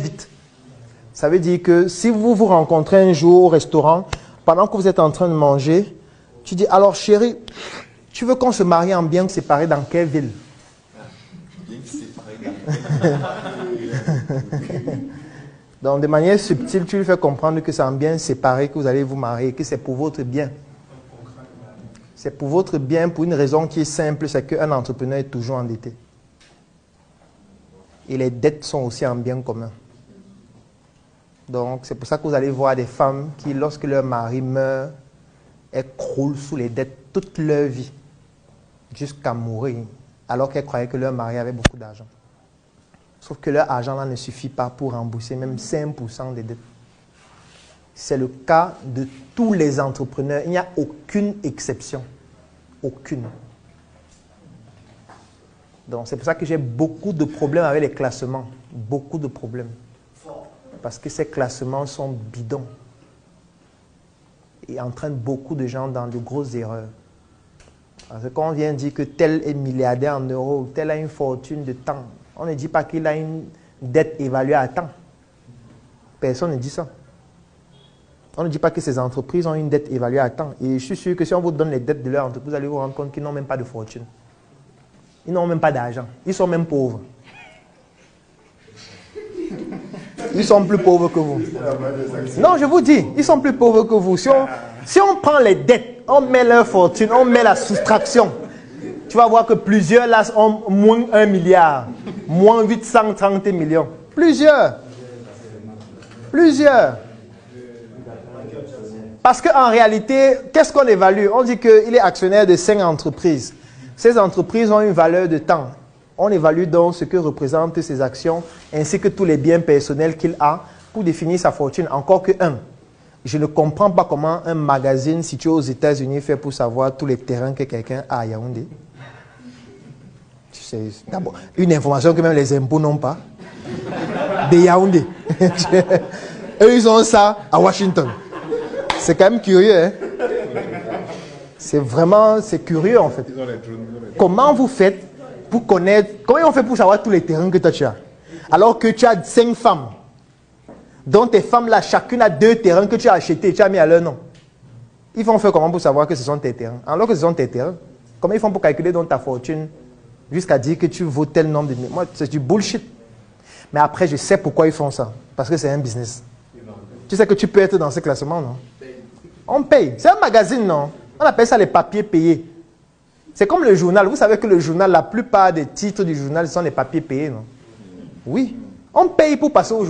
vite. Ça veut dire que si vous vous rencontrez un jour au restaurant, pendant que vous êtes en train de manger, tu dis, alors chérie, tu veux qu'on se marie en bien séparé dans quelle ville? Donc de manière subtile, tu lui fais comprendre que c'est en bien séparé que vous allez vous marier, que c'est pour votre bien. C'est pour votre bien, pour une raison qui est simple, c'est qu'un entrepreneur est toujours endetté. Et les dettes sont aussi en bien commun. Donc c'est pour ça que vous allez voir des femmes qui, lorsque leur mari meurt, elles croulent sous les dettes toute leur vie, jusqu'à mourir, alors qu'elles croyaient que leur mari avait beaucoup d'argent. Sauf que leur argent là ne suffit pas pour rembourser même 5% des dettes. C'est le cas de tous les entrepreneurs. Il n'y a aucune exception. Aucune. Donc c'est pour ça que j'ai beaucoup de problèmes avec les classements. Beaucoup de problèmes. Parce que ces classements sont bidons. Et entraînent beaucoup de gens dans de grosses erreurs. Parce que quand on vient dire que tel est milliardaire en euros, tel a une fortune de temps, on ne dit pas qu'il a une dette évaluée à temps. Personne ne dit ça. On ne dit pas que ces entreprises ont une dette évaluée à temps. Et je suis sûr que si on vous donne les dettes de leur entreprise, vous allez vous rendre compte qu'ils n'ont même pas de fortune. Ils n'ont même pas d'argent. Ils sont même pauvres. Ils sont plus pauvres que vous. Non, je vous dis, ils sont plus pauvres que vous. Si on prend les dettes, on met leur fortune, on met la soustraction, tu vas voir que plusieurs là ont moins 1 milliard, moins 830 millions. Plusieurs. Parce qu'en réalité, qu'est-ce qu'on évalue? On dit qu'il est actionnaire de 5 entreprises. Ces entreprises ont une valeur de temps. On évalue donc ce que représentent ces actions, ainsi que tous les biens personnels qu'il a pour définir sa fortune. Encore que un. Je ne comprends pas comment un magazine situé aux États-Unis fait pour savoir tous les terrains que quelqu'un a à Yaoundé. C'est d'abord une information que même les impôts n'ont pas. De Yaoundé. Eux, ils ont ça à Washington. C'est quand même curieux, hein? C'est curieux en fait. Comment vous faites pour connaître, comment on fait pour savoir tous les terrains que toi tu as? Alors que tu as 5 femmes, dont tes femmes là, chacune a 2 terrains que tu as achetés, tu as mis à leur nom. Ils vont faire comment pour savoir que ce sont tes terrains? Alors que ce sont tes terrains, comment ils font pour calculer donc ta fortune jusqu'à dire que tu vaux tel nombre de... Moi, c'est du bullshit. Mais après, je sais pourquoi ils font ça. Parce que c'est un business. Tu sais que tu peux être dans ce classement, non? On paye. C'est un magazine, non? On appelle ça les papiers payés. C'est comme le journal. Vous savez que le journal, la plupart des titres du journal sont les papiers payés, non? Oui. On paye pour passer au journal.